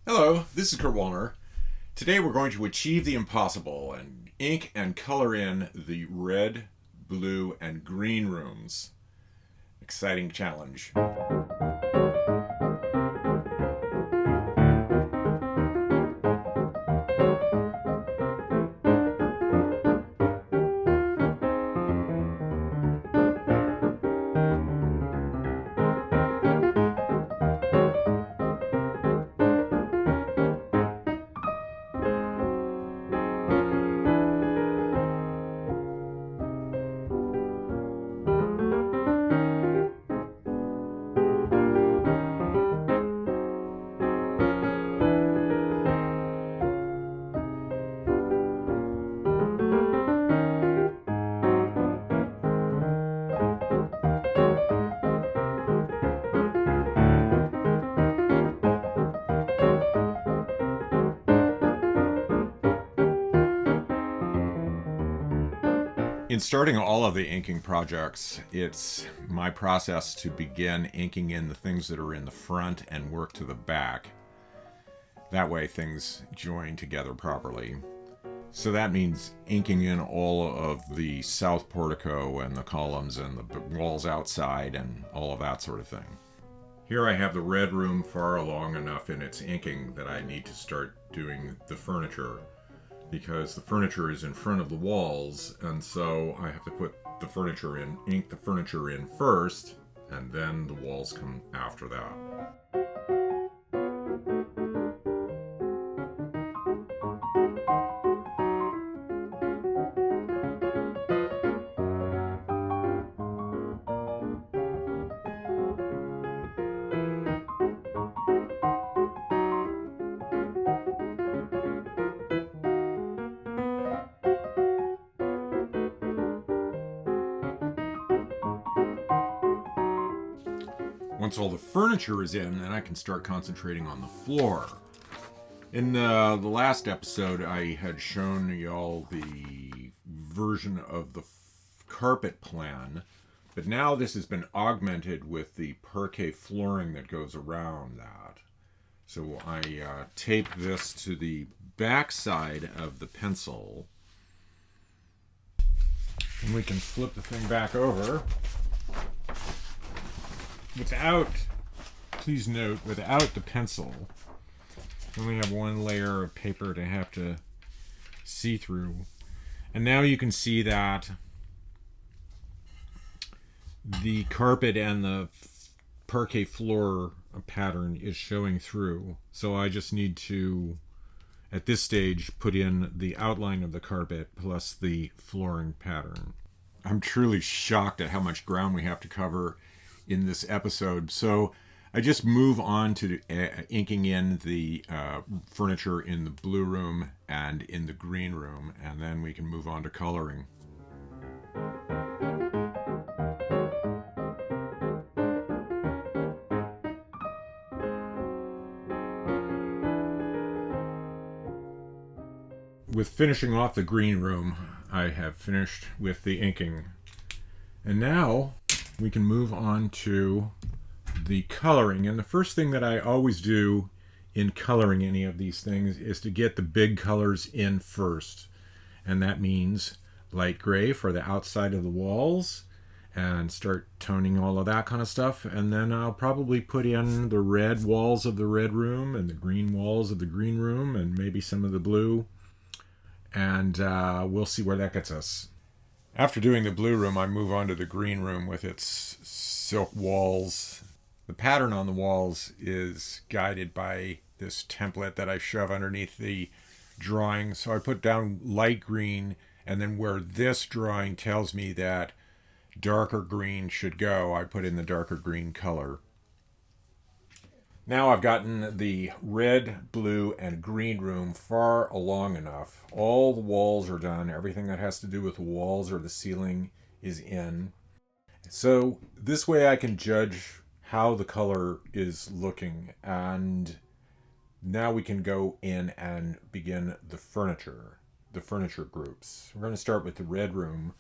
Hello, this is Kurt Wallner. Today we're going to achieve the impossible and ink and color in the red, blue, and green rooms. Exciting challenge. In starting all of the inking projects, it's my process to begin inking in the things that are in the front and work to the back. That way things join together properly. So that means inking in all of the south portico and the columns and the walls outside and all of that sort of thing. Here I have the red room far along enough in its inking that I need to start doing the furniture, because the furniture is in front of the walls, and so I have to put the furniture in, ink the furniture in first, and then the walls come after that. Once all the furniture is in, then I can start concentrating on the floor. In the last episode, I had shown y'all the version of the carpet plan, but now this has been augmented with the parquet flooring that goes around that. So I tape this to the back side of the pencil, and we can flip the thing back over. Please note, without the pencil, we only have one layer of paper to have to see through. And now you can see that the carpet and the parquet floor pattern is showing through. So I just need to, at this stage, put in the outline of the carpet plus the flooring pattern. I'm truly shocked at how much ground we have to cover in this episode, so I just move on to inking in the furniture in the blue room and in the green room, and then we can move on to coloring. With finishing off the green room, I have finished with the inking, and now we can move on to the coloring. And the first thing that I always do in coloring any of these things is to get the big colors in first. And that means light gray for the outside of the walls, and start toning all of that kind of stuff. And then I'll probably put in the red walls of the red room and the green walls of the green room and maybe some of the blue. And we'll see where that gets us. After doing the blue room, I move on to the green room with its silk walls. The pattern on the walls is guided by this template that I shove underneath the drawing. So I put down light green, and then where this drawing tells me that darker green should go, I put in the darker green color. Now I've gotten the red, blue, and green room far along enough. All the walls are done. Everything that has to do with the walls or the ceiling is in. So this way I can judge how the color is looking. And now we can go in and begin the furniture groups. We're going to start with the red room.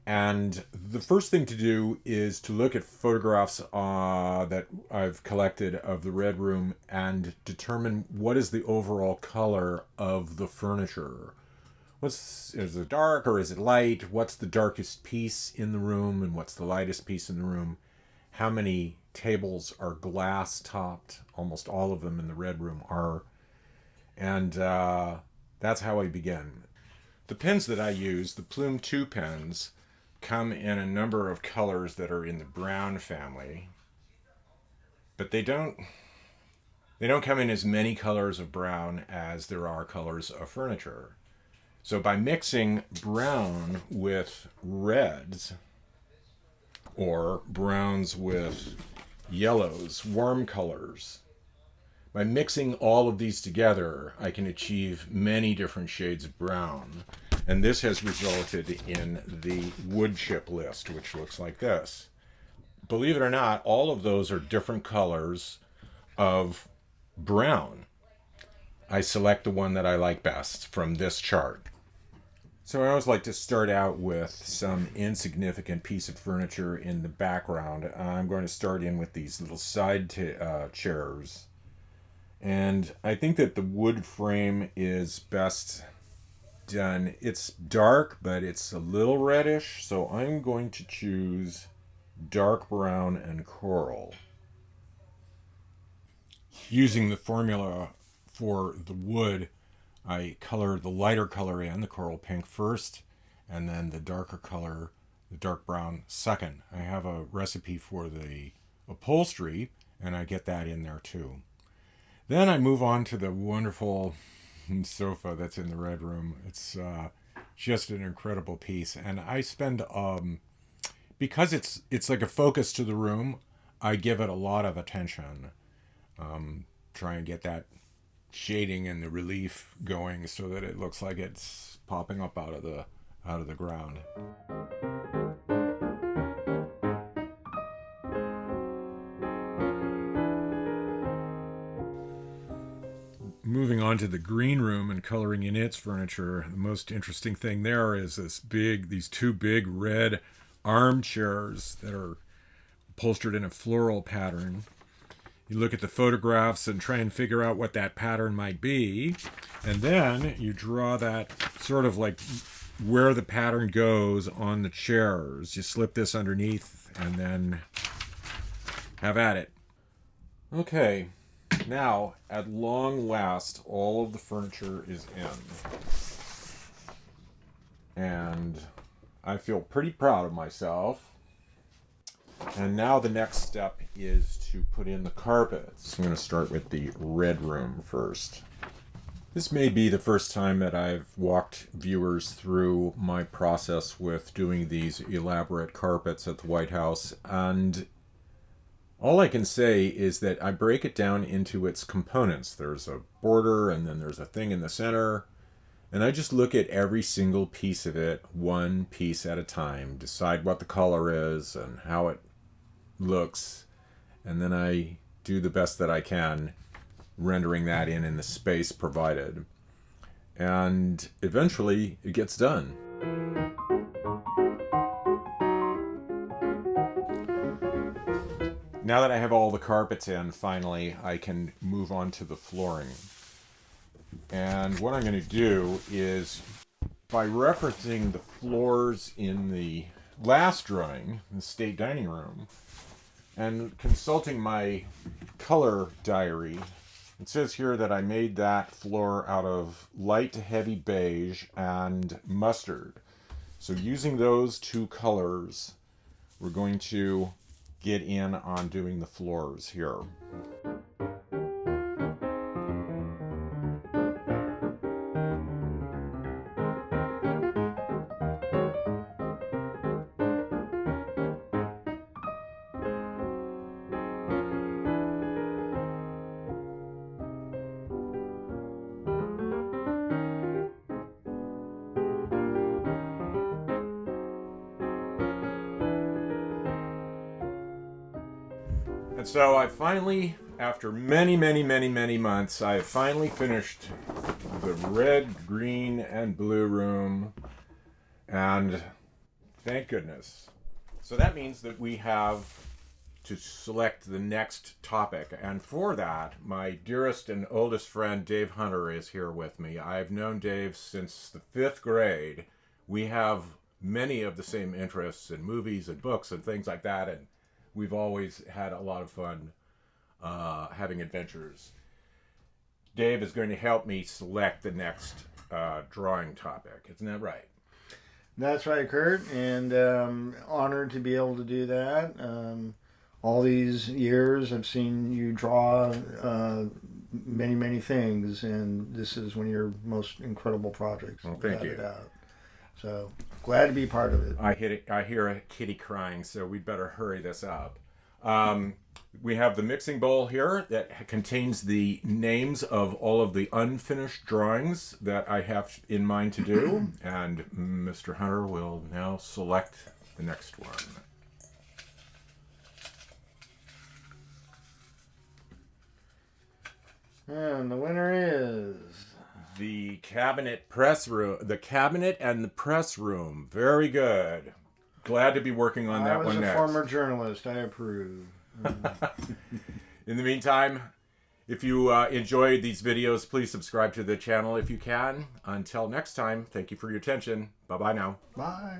And the first thing to do is to look at photographs that I've collected of the red room and determine what is the overall color of the furniture. Is it dark or is it light? What's the darkest piece in the room and what's the lightest piece in the room? How many tables are glass topped? Almost all of them in the red room are. And that's how I begin. The pens that I use, the Plume 2 pens, come in a number of colors that are in the brown family, but they don't come in as many colors of brown as there are colors of furniture. So by mixing brown with reds or browns with yellows, warm colors, by mixing all of these together, I can achieve many different shades of brown. And this has resulted in the wood chip list, which looks like this. Believe it or not, all of those are different colors of brown. I select the one that I like best from this chart. So I always like to start out with some insignificant piece of furniture in the background. I'm going to start in with these little side chairs. And I think that the wood frame is best done. It's dark, but it's a little reddish, so I'm going to choose dark brown and coral. Using the formula for the wood, I color the lighter color in, the coral pink first, and then the darker color, the dark brown, second. I have a recipe for the upholstery, and I get that in there too. Then I move on to the wonderful sofa that's in the red room. It's just an incredible piece, and I spend because it's like a focus to the room. I give it a lot of attention. Try and get that shading and the relief going so that it looks like it's popping up out of the ground. Moving on to the green room and coloring in its furniture, the most interesting thing there is these two big red armchairs that are upholstered in a floral pattern. You look at the photographs and try and figure out what that pattern might be, and then you draw that sort of like where the pattern goes on the chairs. You slip this underneath and then have at it. Okay. Now, at long last, all of the furniture is in. And I feel pretty proud of myself. And now the next step is to put in the carpets. I'm going to start with the red room first. This may be the first time that I've walked viewers through my process with doing these elaborate carpets at the White House, and all I can say is that I break it down into its components. There's a border, and then there's a thing in the center. And I just look at every single piece of it, one piece at a time, decide what the color is and how it looks. And then I do the best that I can, rendering that in the space provided. And eventually it gets done. Now that I have all the carpets in, finally, I can move on to the flooring. And what I'm going to do is, by referencing the floors in the last drawing, the state dining room, and consulting my color diary, it says here that I made that floor out of light to heavy beige and mustard. So using those two colors, we're going to get in on doing the floors here. And so I finally, after many months, I have finally finished the red, green, and blue room. And Thank goodness. So that means that we have to select the next topic. And for that, my dearest and oldest friend, Dave Hunter, is here with me. I've known Dave since the 5th grade. We have many of the same interests in movies and books and things like that. And we've always had a lot of fun having adventures. Dave is going to help me select the next drawing topic. Isn't that right? That's right, Kurt, and honored to be able to do that. All these years I've seen you draw many, many things, and this is one of your most incredible projects. Well, thank you. So glad to be part of it. I hear a kitty crying, so we'd better hurry this up. We have the mixing bowl here that contains the names of all of the unfinished drawings that I have in mind to do, and Mr. Hunter will now select the next one. And the winner is the cabinet press room. The cabinet and the press room. Very good. Glad to be working on that one next. I was a former journalist. I approve. In the meantime, if you enjoyed these videos, please subscribe to the channel if you can. Until next time, thank you for your attention. Bye-bye now. Bye.